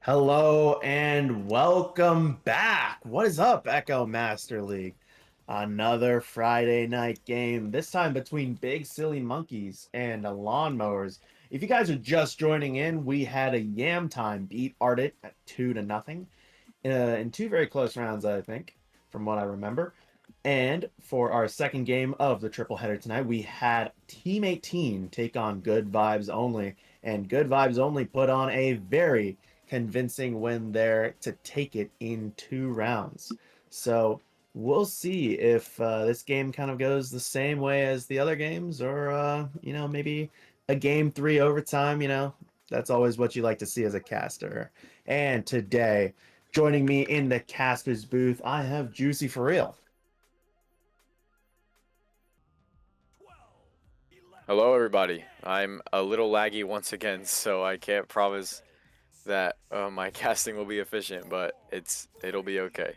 Hello and welcome back. What is up, Echo Master League? Another Friday night game, this time between Big Silly Monkeys and the Lawnmowers. If you guys are just joining in, we had a Yam Time beat Ardit at 2-0 in two very close rounds, I think, from what I remember. And for our second game of the triple header tonight, we had Team 18 take on Good Vibes Only, and Good Vibes Only put on a very convincing win there to take it in 2 rounds. So we'll see if this game kind of goes the same way as the other games, or maybe a game three overtime. That's always what you like to see as a caster. And today, joining me in the caster's booth, I have Juicy for real. Hello, everybody. I'm a little laggy once again, so I can't promise that my casting will be efficient, but it'll be okay.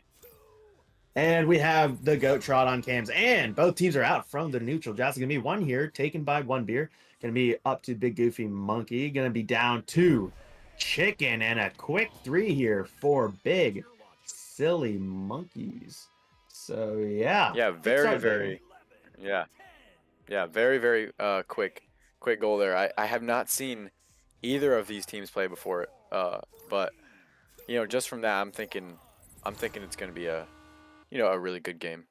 And we have the Goat Trot on cams, and both teams are out from the neutral. Joust is going to be one here, taken by one beer. Going to be up to Big Goofy Monkey. Going to be down to Chicken, and a quick three here for Big Silly Monkeys. So, yeah. Yeah, Good very, start there. very, yeah, yeah, very, very quick goal there. I have not seen either of these teams play before, but just from that, I'm thinking it's gonna be a really good game.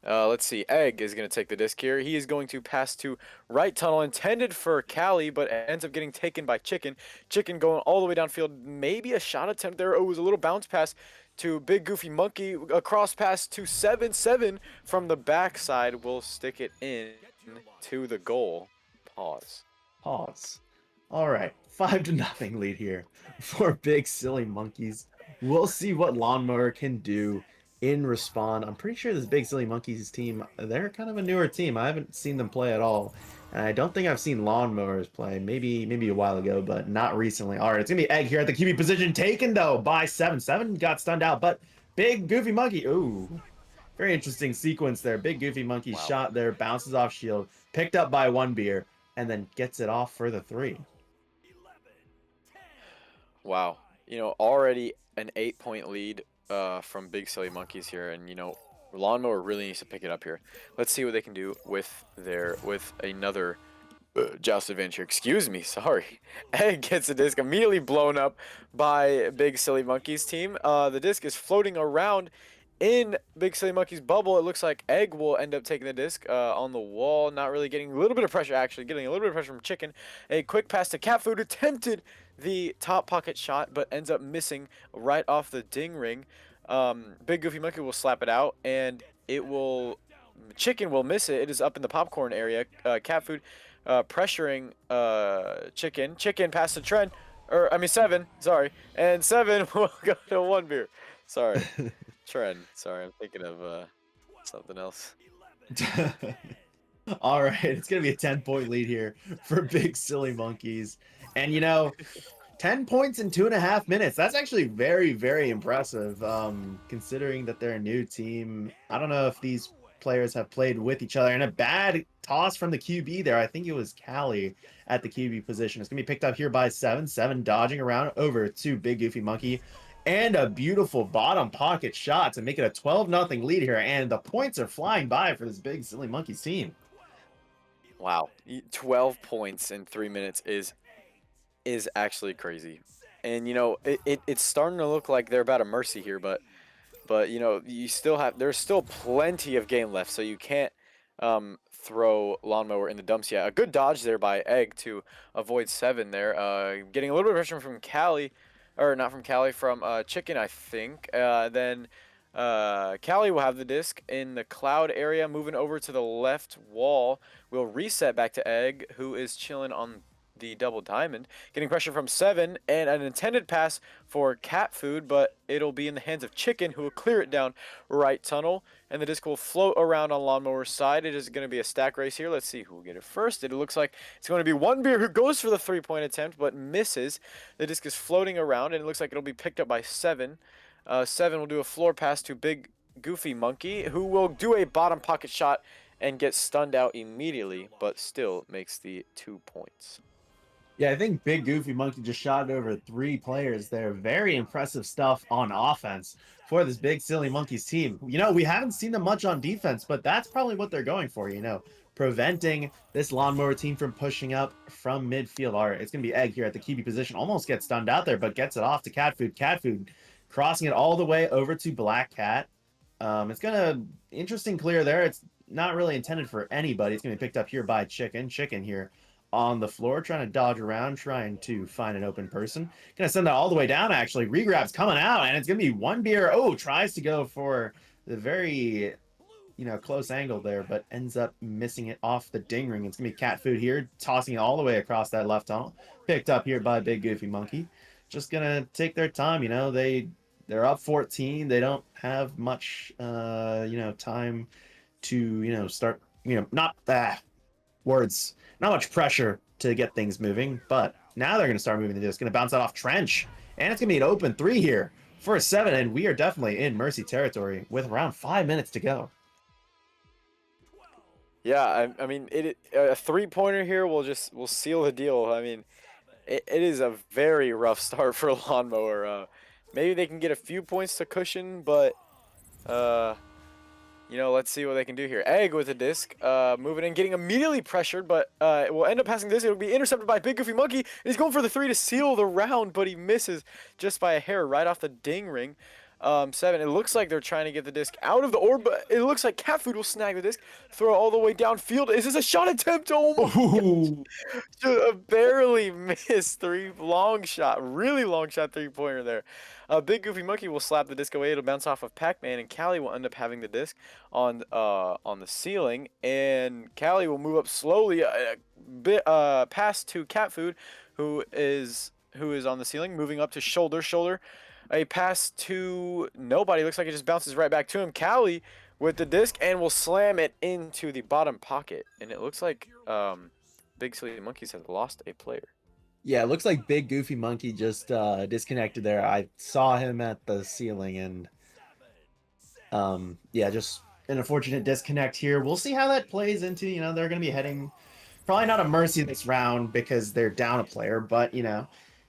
Let's see. Egg is going to take the disc here. He is going to pass to right tunnel, intended for Callie, but ends up getting taken by Chicken. Chicken going all the way downfield. Maybe a shot attempt there. Oh, it was a little bounce pass to Big Goofy Monkey. A cross pass to 7-7 from the backside. Will stick it in to the goal. Pause. Pause. All right, 5-0 lead here for Big Silly Monkeys. We'll see what Lawnmower can do in respawn. I'm pretty sure this Big Silly Monkeys team, they're kind of a newer team. I haven't seen them play at all. And I don't think I've seen Lawnmowers play. Maybe a while ago, but not recently. All right, it's going to be Egg here at the QB position. Taken, though, by 7. 7 got stunned out, but Big Goofy Monkey, ooh, very interesting sequence there. Big Goofy Monkey Wow. shot there, bounces off shield, picked up by one beer, and then gets it off for the 3. Wow. Already an 8-point lead from Big Silly Monkeys here, and Lawnmower really needs to pick it up here. Let's see what they can do with another joust adventure. Excuse me, sorry. Egg gets the disc immediately blown up by Big Silly Monkeys team. The disc is floating around in Big Silly Monkey's bubble. It looks like Egg will end up taking the disc on the wall. Not really getting a little bit of pressure, actually. Getting a little bit of pressure from Chicken. A quick pass to Cat Food. Attempted the top pocket shot, but ends up missing right off the ding ring. Big Goofy Monkey will slap it out, and it will... Chicken will miss it. It is up in the popcorn area. Cat Food pressuring Chicken. Chicken past the trend. I mean, 7. Sorry. And 7 will go to 1 beer. Sorry. Trend. Sorry, I'm thinking of something else. All right, it's going to be a 10-point lead here for Big Silly Monkeys. And, 10 points in 2.5 minutes. That's actually very, very impressive, considering that they're a new team. I don't know if these players have played with each other. And a bad toss from the QB there. I think it was Callie at the QB position. It's going to be picked up here by 7. 7 dodging around over to Big Goofy Monkey. And a beautiful bottom pocket shot to make it a 12-0 lead here. And the points are flying by for this Big Silly Monkeys team. Wow, 12 points in 3 minutes is actually crazy. And it's starting to look like they're about a mercy here, but there's still plenty of game left, so you can't throw Lawnmower in the dumps yet. A good dodge there by Egg to avoid 7 there. Getting a little bit of pressure from Callie, or not from Callie, from Chicken, I think. Then Callie will have the disc in the cloud area, moving over to the left wall. We'll reset back to Egg, who is chilling on the double diamond, getting pressure from 7, and an intended pass for Cat Food, but it'll be in the hands of Chicken, who will clear it down right tunnel, and the disc will float around on Lawnmower's side. It is going to be a stack race here. Let's see who will get it first. It looks like it's going to be One Beer, who goes for the 3-point attempt, but misses. The disc is floating around, and it looks like it'll be picked up by 7. 7 will do a floor pass to Big Goofy Monkey, who will do a bottom pocket shot and get stunned out immediately, but still makes the 2 points. Yeah, I think Big Goofy Monkey just shot over 3 players there. Very impressive stuff on offense for this Big Silly Monkeys team. We haven't seen them much on defense, but that's probably what they're going for, preventing this lawnmower team from pushing up from midfield. All right, it's going to be Egg here at the QB position. Almost gets stunned out there, but gets it off to Cat Food. Cat Food crossing it all the way over to Black Cat. It's going to interesting clear there. It's not really intended for anybody. It's going to be picked up here by Chicken. Chicken here on the floor, trying to dodge around, trying to find an open person. Gonna send that all the way down, actually. Regrab's coming out, and it's gonna be one beer. Oh, tries to go for the very, close angle there, but ends up missing it off the ding ring. It's gonna be Cat Food here, tossing it all the way across that left tunnel. Picked up here by Big Goofy Monkey. Just gonna take their time, they're up 14. They don't have much time to, start, not that words. Not much pressure to get things moving, but now they're going to start moving the disc. Going to bounce that off Trench, and it's going to be an open 3 here for a 7, and we are definitely in Mercy territory with around 5 minutes to go. Yeah, I mean, a 3-pointer here will seal the deal. I mean, it is a very rough start for Lawnmower. Maybe they can get a few points to cushion, but let's see what they can do here. Egg with a disc, moving in, getting immediately pressured, but it will end up passing this. It'll be intercepted by Big Goofy Monkey, and he's going for the 3 to seal the round, but he misses just by a hair right off the ding ring. 7. It looks like they're trying to get the disc out of the orb, but it looks like Cat Food will snag the disc, throw it all the way downfield. Is this a shot attempt? Oh my gosh. A barely missed long shot, really long shot 3-pointer there. Big Goofy Monkey will slap the disc away. It'll bounce off of Pac-Man, and Callie will end up having the disc on the ceiling, and Callie will move up slowly, pass to Cat Food, who is on the ceiling, moving up to shoulder. A pass to nobody. Looks like it just bounces right back to him. Callie with the disc and will slam it into the bottom pocket. And it looks like Big Silly Monkeys has lost a player. Yeah, it looks like Big Goofy Monkey just disconnected there. I saw him at the ceiling, and yeah, just an unfortunate disconnect here. We'll see how that plays into, they're going to be heading probably not a Mercy this round because they're down a player, but,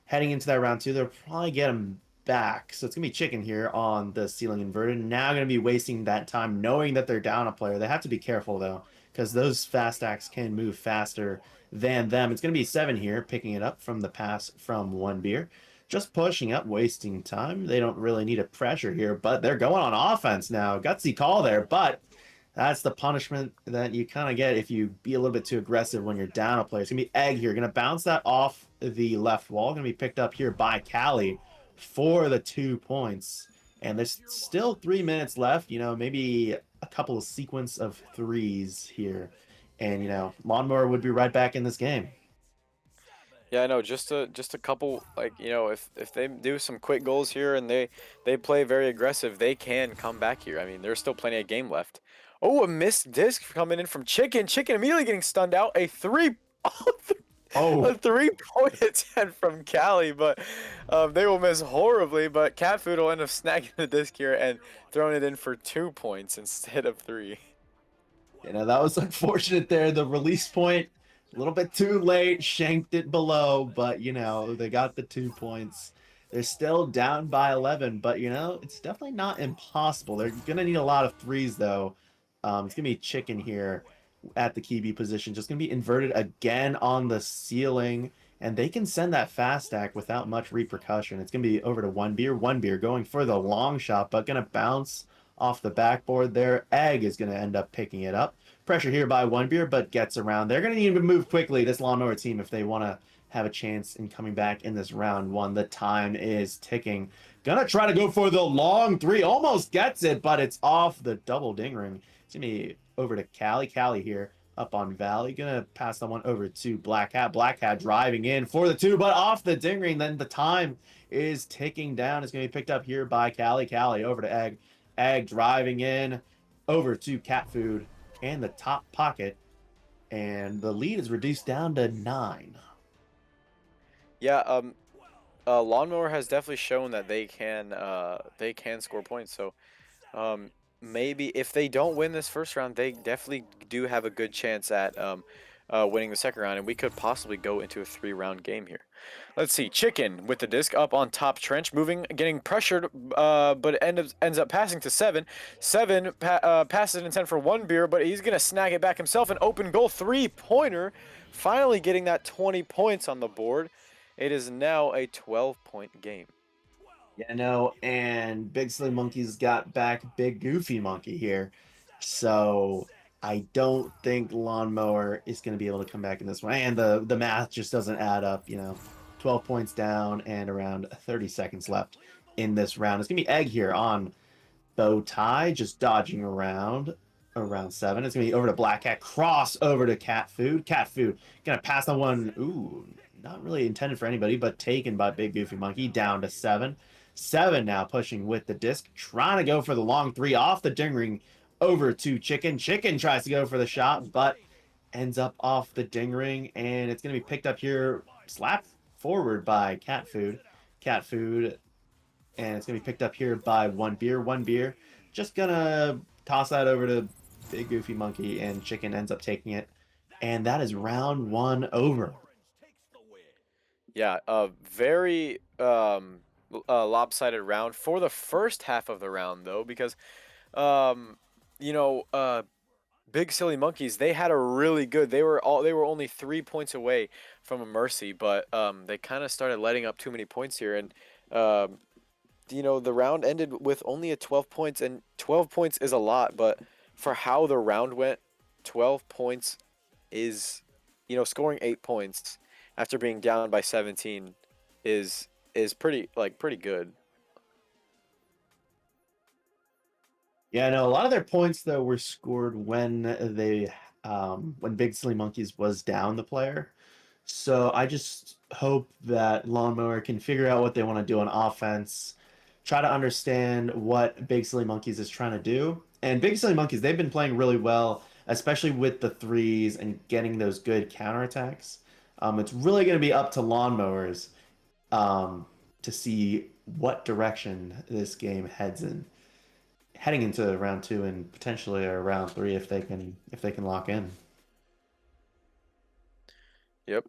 heading into that round 2, they'll probably get him back. So it's going to be Chicken here on the ceiling inverted. Now going to be wasting that time knowing that they're down a player. They have to be careful, though, because those fast acts can move faster than them. It's going to be 7 here, picking it up from the pass from One Beer. Just pushing up, wasting time. They don't really need a pressure here, but they're going on offense now. Gutsy call there, but that's the punishment that you kind of get if you be a little bit too aggressive when you're down a player. It's going to be Egg here. Going to bounce that off the left wall. Going to be picked up here by Callie for the 2 points. And there's still 3 minutes left. Maybe a couple of sequence of threes here. And, Lawnmower would be right back in this game. Yeah, I know. Just a couple, like, if they do some quick goals here and they play very aggressive, they can come back here. I mean, there's still plenty of game left. Oh, a missed disc coming in from Chicken. Chicken immediately getting stunned out. A 3-point attempt from Callie, but they will miss horribly. But Cat Food will end up snagging the disc here and throwing it in for 2 points instead of 3. That was unfortunate there. The release point, a little bit too late, shanked it below, but, they got the 2 points. They're still down by 11, but, it's definitely not impossible. They're going to need a lot of threes, though. It's going to be Chicken here at the QB position. Just going to be inverted again on the ceiling, and they can send that fast stack without much repercussion. It's going to be over to One Beer going for the long shot, but going to bounce off the backboard there. Egg is going to end up picking it up. Pressure here by One Beer, but gets around. They're going to need to move quickly, this Lawnmower team, if they want to have a chance in coming back in this round 1. The time is ticking. Gonna try to go for the long 3. Almost gets it, but it's off the double ding ring. It's going to be over to Callie. Callie here up on Valley. Gonna pass that one over to Black Hat. Black Hat driving in for the 2, but off the ding ring. Then the time is ticking down. It's going to be picked up here by Callie. Callie over to Egg. Egg driving in over to Cat Food and the top pocket. And the lead is reduced down to 9. Yeah, Lawnmower has definitely shown that they can score points. So maybe if they don't win this first round, they definitely do have a good chance at winning the second round, and we could possibly go into a 3-round game here. Let's see. Chicken with the disc up on top trench, moving, getting pressured, but ends up passing to 7. 7 passes an intent for 1 beer, but he's going to snag it back himself. An open goal 3-pointer, finally getting that 20 points on the board. It is now a 12-point game. Yeah, no, and Big Silly Monkey's got back Big Goofy Monkey here. So I don't think Lawnmower is going to be able to come back in this one. And the math just doesn't add up, 12 points down and around 30 seconds left in this round. It's going to be Egg here on Bow Tie, just dodging around 7. It's going to be over to Black Cat, cross over to Cat Food. Cat Food going to pass on one. Ooh, not really intended for anybody, but taken by Big Goofy Monkey, down to 7. 7 now pushing with the disc, trying to go for the long 3 off the ding ring over to Chicken. Chicken tries to go for the shot, but ends up off the ding ring, and it's going to be picked up here, slapped forward by Cat Food. Cat Food, and it's going to be picked up here by 1 beer. 1 beer, just going to toss that over to Big Goofy Monkey, and Chicken ends up taking it. And that is round 1 over. Yeah, a very lopsided round for the first half of the round, though, because, um, you know, Big Silly Monkeys, they had a really good. They were only 3 points away from a mercy, but they kind of started letting up too many points here, and um, the round ended with only a 12 points, and 12 points is a lot, but for how the round went, 12 points is, scoring 8 points after being down by 17 is pretty good. Yeah, no, a lot of their points though were scored when when Big Silly Monkeys was down the player. So I just hope that Lawnmower can figure out what they want to do on offense, try to understand what Big Silly Monkeys is trying to do. And Big Silly Monkeys, they've been playing really well, especially with the threes and getting those good counterattacks. It's really going to be up to Lawnmowers um, to see what direction this game heading into round 2 and potentially a round 3 if they can lock in. Yep.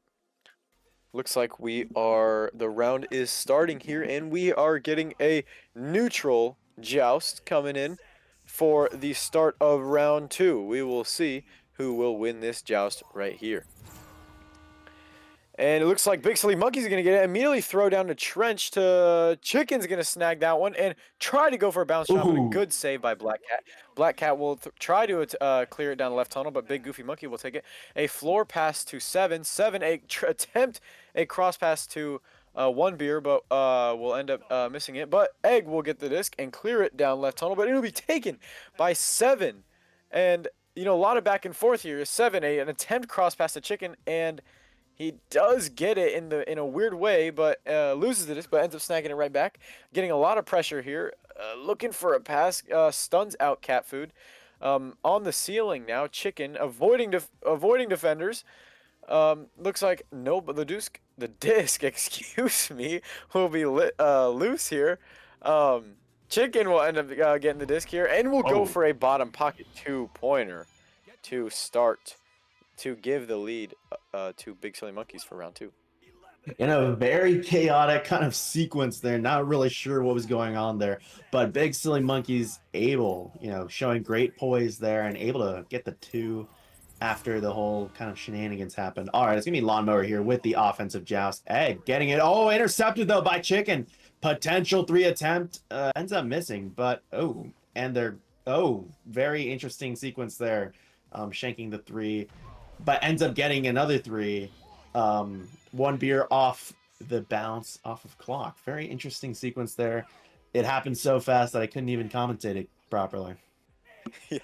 Looks like the round is starting here, and we are getting a neutral joust coming in for the start of round 2. We will see who will win this joust right here. And it looks like Big Silly Monkey's going to get it. Immediately throw down the trench to Chicken's going to snag that one and try to go for a bounce shot, but a Ooh. good save by Black Cat. Black Cat will try to clear it down the left tunnel, but Big Goofy Monkey will take it. A floor pass to 7. 7 attempt a cross pass to 1 beer, but will end up missing it. But Egg will get the disc and clear it down left tunnel, but it will be taken by 7. And, a lot of back and forth here. 7, an attempt cross pass to Chicken, and he does get it in a weird way, but loses the disc, but ends up snagging it right back. Getting a lot of pressure here. Looking for a pass. Stuns out Cat Food. On the ceiling now, Chicken avoiding defenders. Looks like no, but the disc, excuse me, will be loose here. Chicken will end up getting the disc here, and will go for a bottom pocket 2-pointer to start to give the lead to Big Silly Monkeys for round 2. In a very chaotic kind of sequence there, not really sure what was going on there, but Big Silly Monkey's showing great poise there and able to get the 2 after the whole kind of shenanigans happened. All right, it's gonna be Lawnmower here with the offensive joust. Egg getting it. Oh, intercepted though by Chicken. Potential 3 attempt, ends up missing, but very interesting sequence there. Shanking the 3, but ends up getting another 3. 1 beer off the bounce off of clock. Very interesting sequence there. It happened so fast that I couldn't even commentate it properly. Yeah.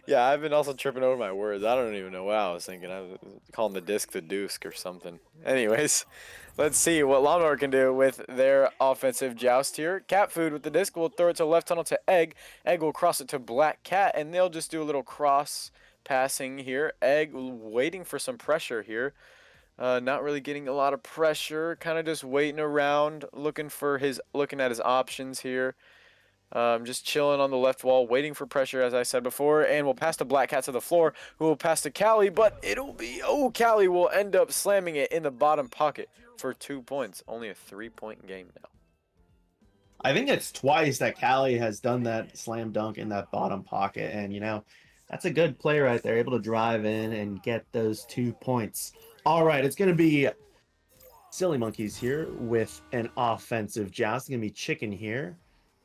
Yeah, I've been also tripping over my words. I don't even know what I was thinking. I was calling the disc the Deuce or something. Anyways, let's see what Lawnmower can do with their offensive joust here. Cat Food with the disc will throw it to left tunnel to Egg. Egg will cross it to Black Cat, and they'll just do a little cross passing here. Egg waiting for some pressure here. Not really getting a lot of pressure. Kind of just waiting around, looking at his options here. Just chilling on the left wall, waiting for pressure, as I said before, and we'll pass the Black Cat to the floor, who will pass to Callie, but it'll be, oh, Callie will end up slamming it in the bottom pocket for 2 points. Only a 3-point game now. I think it's twice that Callie has done that slam dunk in that bottom pocket, and that's a good play right there, able to drive in and get those 2 points. All right, it's going to be Silly Monkeys here with an offensive joust. It's going to be Chicken here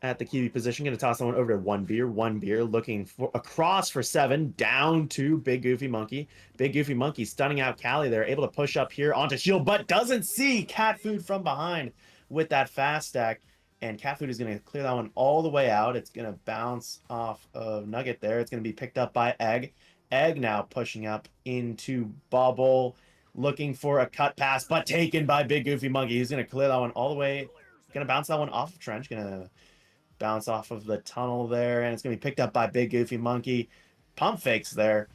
at the QB position. Going to toss someone over to One Beer, looking for across for 7, down to Big Goofy Monkey. Big Goofy Monkey stunning out Callie there, able to push up here onto Shield, but doesn't see Cat Food from behind with that fast stack. And Cat Food is going to clear that one all the way out. It's going to bounce off of Nugget there. It's going to be picked up by Egg. Egg now pushing up into Bubble, looking for a cut pass, but taken by Big Goofy Monkey. He's going to clear that one all the way. Going to bounce that one off of Trench. Going to bounce off of the tunnel there. And it's going to be picked up by Big Goofy Monkey. Pump fakes there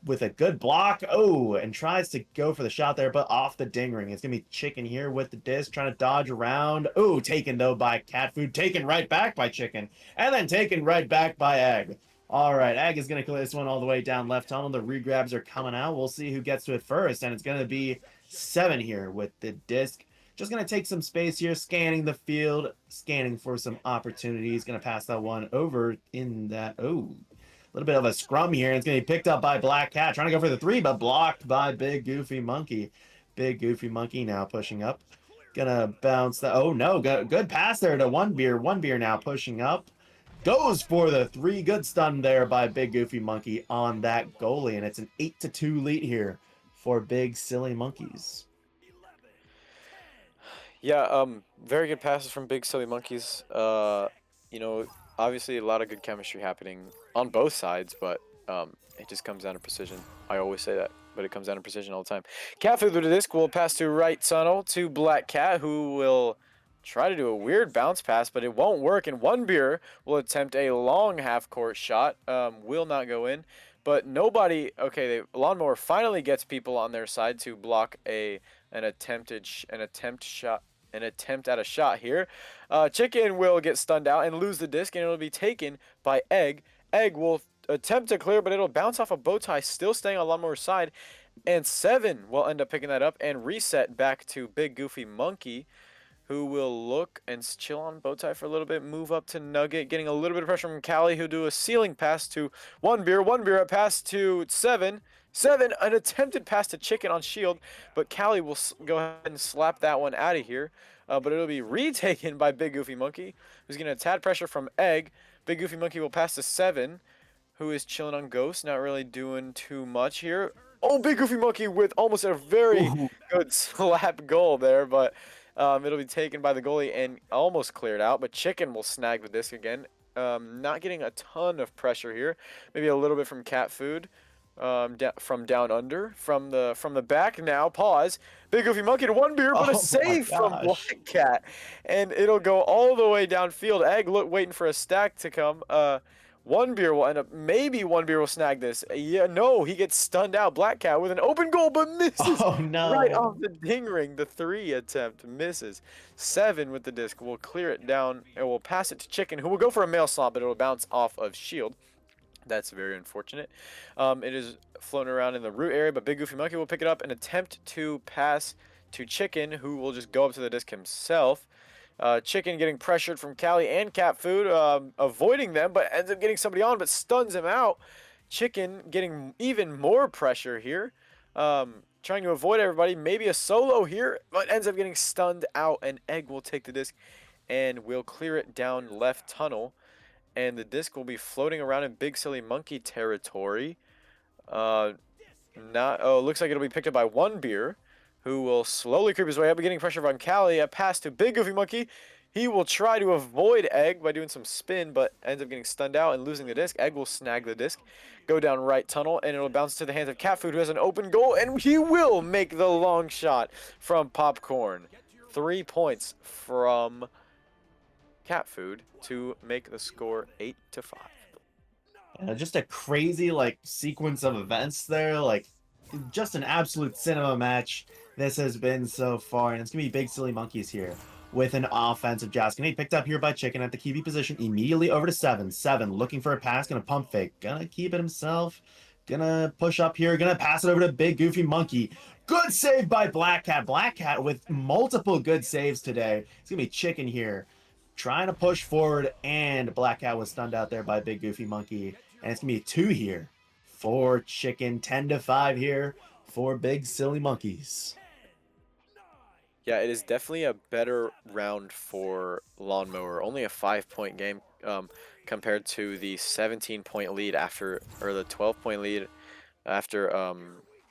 with a good block. Oh, and tries to go for the shot there, but off the ding ring. It's going to be Chicken here with the disc, trying to dodge around. Oh, taken though by Cat Food. Taken right back by Chicken. And then taken right back by Egg. All right, Egg is going to clear this one all the way down left tunnel. The regrabs are coming out. We'll see who gets to it first. And it's going to be 7 here with the disc. Just going to take some space here, scanning the field, scanning for some opportunities. Going to pass that one over in that. Oh, a little bit of a scrum here. It's going to be picked up by Black Cat. Trying to go for the 3, but blocked by Big Goofy Monkey. Big Goofy Monkey now pushing up. Gonna bounce that. Oh, no. Good pass there to One Beer. One Beer now pushing up. Goes for the 3. Good stun there by Big Goofy Monkey on that goalie. And it's an 8-2 lead here for Big Silly Monkeys. Yeah, very good passes from Big Silly Monkeys. Obviously a lot of good chemistry happening on both sides, but it just comes down to precision. I always say that, but it comes down to precision all the time. Cat Food with the disc will pass to right tunnel to Black Cat, who will try to do a weird bounce pass, but it won't work. And One Beer will attempt a long half-court shot. Will not go in. But nobody, okay, the Lawnmower finally gets people on their side to block an attempt at a shot here. Chicken will get stunned out and lose the disc, and it'll be taken by Egg. Egg will attempt to clear, but it'll bounce off a bow tie, still staying on Lawnmower's side. And 7 will end up picking that up and reset back to Big Goofy Monkey, who will look and chill on bow tie for a little bit, move up to Nugget, getting a little bit of pressure from Callie, who'll do a ceiling pass to One Beer. One Beer, a pass to 7. 7, an attempted pass to Chicken on Shield, but Callie will go ahead and slap that one out of here. But it'll be retaken by Big Goofy Monkey, who's getting a tad pressure from Egg. Big Goofy Monkey will pass to 7, who is chilling on Ghost, not really doing too much here. Oh, Big Goofy Monkey with almost a very good slap goal there, but it'll be taken by the goalie and almost cleared out. But Chicken will snag the disc again. Not getting a ton of pressure here. Maybe a little bit from Cat Food. From down under, from the back now. Pause. Big Goofy Monkey to One Beer, but a save from Black Cat, and it'll go all the way downfield. Egg waiting for a stack to come. One Beer will end up. Maybe One Beer will snag this. Yeah, no, he gets stunned out. Black Cat with an open goal, but misses. Oh no! Right off the ding ring. The 3 attempt misses. 7 with the disc will clear it down and will pass it to Chicken, who will go for a mail slot, but it'll bounce off of Shield. That's very unfortunate. It is floating around in the root area, but Big Goofy Monkey will pick it up and attempt to pass to Chicken, who will just go up to the disc himself. Chicken getting pressured from Callie and Cat Food, avoiding them, but ends up getting somebody on, but stuns him out. Chicken getting even more pressure here, trying to avoid everybody. Maybe a solo here, but ends up getting stunned out, and Egg will take the disc and will clear it down left tunnel. And the disc will be floating around in Big Silly Monkey territory. Looks like it'll be picked up by One Beer, who will slowly creep his way up, getting pressure on Callie. A pass to Big Goofy Monkey. He will try to avoid Egg by doing some spin, but ends up getting stunned out and losing the disc. Egg will snag the disc, go down right tunnel, and it'll bounce to the hands of Cat Food, who has an open goal, and he will make the long shot from Popcorn. 3 points from Cat Food to make the score 8-5. Just a crazy sequence of events there. Just an absolute cinema match this has been so far, and it's gonna be Big Silly Monkeys here with an offensive joust. Gonna be picked up here by Chicken at the QB position. Immediately over to 7. 7 looking for a pass. Gonna pump fake. Gonna keep it himself. Gonna push up here. Gonna pass it over to Big Goofy Monkey. Good save by Black Cat. Black Cat with multiple good saves today. It's gonna be Chicken here, trying to push forward, and Black Cat was stunned out there by Big Goofy Monkey. And it's gonna be a 2 here for Chicken. 10-5 here for Big Silly Monkeys. Yeah, it is definitely a better round for Lawnmower. Only a 5-point game compared to the 17-point lead after, or the 12-point lead after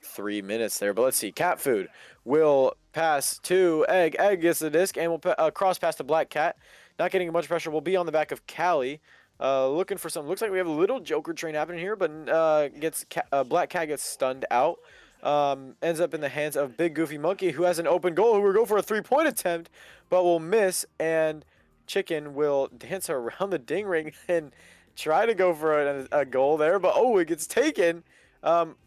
3 minutes there. But let's see. Cat Food will pass to Egg. Egg gets the disc and will cross pass to Black Cat. Not getting much pressure. Will be on the back of Callie. Looking for something. Looks like we have a little Joker train happening here, but Black Cat gets stunned out. Ends up in the hands of Big Goofy Monkey, who has an open goal, who will go for a 3-point attempt, but will miss, and Chicken will dance around the ding ring and try to go for a goal there, but oh, it gets taken.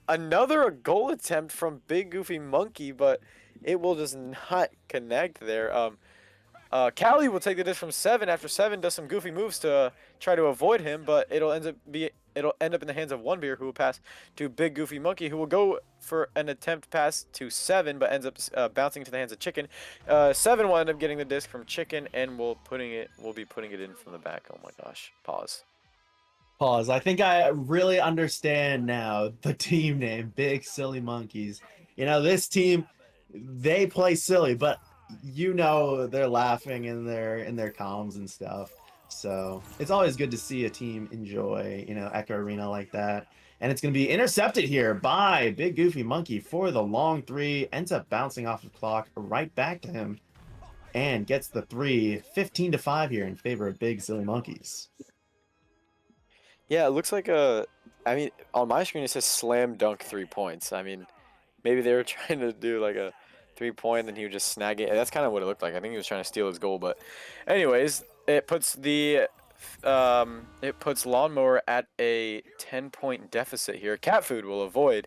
Another goal attempt from Big Goofy Monkey, but it will just not connect there. Callie will take the disc from 7 after 7 does some goofy moves to try to avoid him, but it'll end up in the hands of One Beer, who will pass to Big Goofy Monkey, who will go for an attempt pass to 7, but ends up bouncing into the hands of Chicken. 7 will end up getting the disc from Chicken, and we'll be putting it in from the back. Oh my gosh! Pause. Pause. I think I really understand now the team name, Big Silly Monkeys. This team, they play silly, but they're laughing in their comms and stuff. So it's always good to see a team enjoy, Echo Arena like that. And it's going to be intercepted here by Big Goofy Monkey for the long 3. Ends up bouncing off the clock right back to him and gets the 3. 15-5 here in favor of Big Silly Monkeys. Yeah, it looks like I mean, on my screen it says slam dunk 3 points. I mean, maybe they were trying to do like a 3-point, and then he would just snag it. That's kind of what it looked like. I think he was trying to steal his goal, but anyways, it puts Lawnmower at a 10-point deficit here. Cat Food will avoid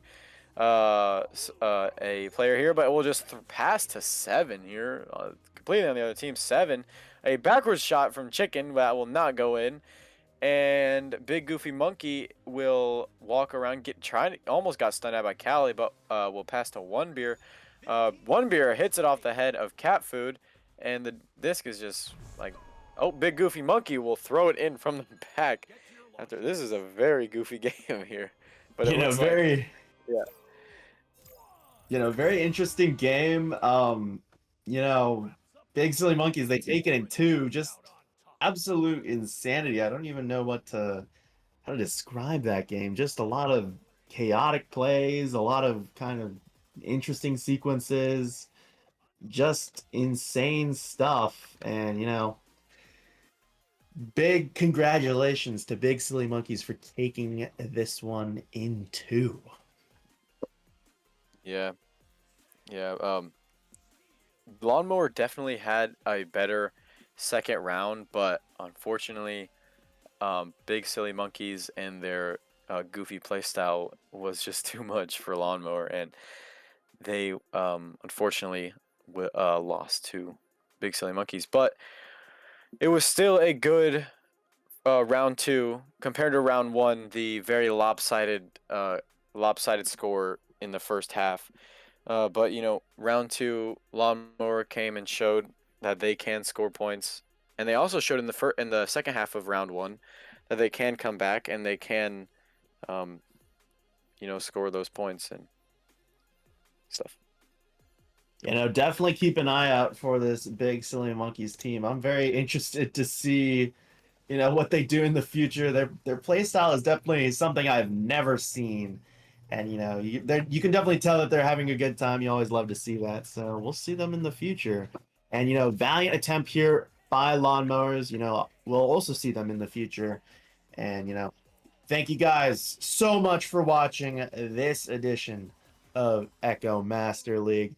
a player here, but we'll just pass to 7 here, completely on the other team. 7, a backwards shot from Chicken that will not go in. And Big Goofy Monkey will walk around, almost got stunned out by Callie, but will pass to One Beer. One Beer hits it off the head of Cat Food, and the disc is just like, oh, Big Goofy Monkey will throw it in from the back. This is a very goofy game here, but it looks very, yeah, very interesting game. Big Silly Monkeys, they take it in 2, just absolute insanity. I don't even know how to describe that game. Just a lot of chaotic plays, a lot of kind of interesting sequences, just insane stuff. And big congratulations to Big Silly Monkeys for taking this one in 2. yeah. Lawnmower definitely had a better second round, but unfortunately, Big Silly Monkeys and their goofy playstyle was just too much for Lawnmower, and they unfortunately lost to Big Silly Monkeys. But it was still a good round 2 compared to round 1. The very lopsided score in the first half. But round 2, Lawnmower came and showed that they can score points, and they also showed in the second half of round 1 that they can come back and they can, score those points and stuff. Definitely keep an eye out for this Big Silly Monkeys team. I'm very interested to see, what they do in the future. Their play style is definitely something I've never seen. And, you can definitely tell that they're having a good time. You always love to see that. So we'll see them in the future. And, valiant attempt here by Lawnmowers. We'll also see them in the future. And, thank you guys so much for watching this edition of Echo Master League.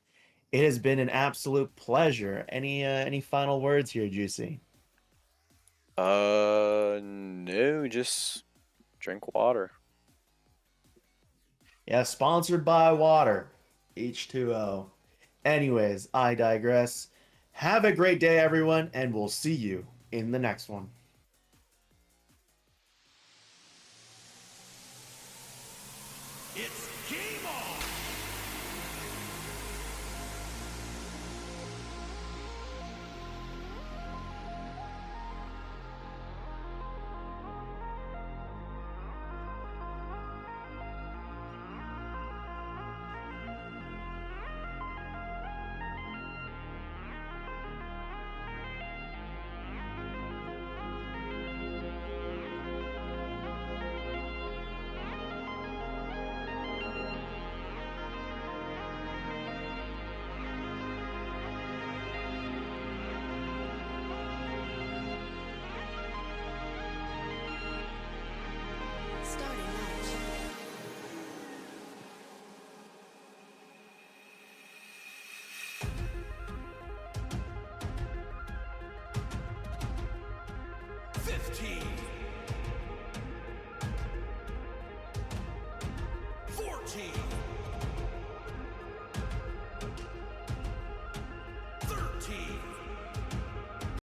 It has been an absolute pleasure. Any final words here, Juicy? No, just drink water. Yeah, sponsored by water. H2O. Anyways, I digress. Have a great day, everyone, and we'll see you in the next one.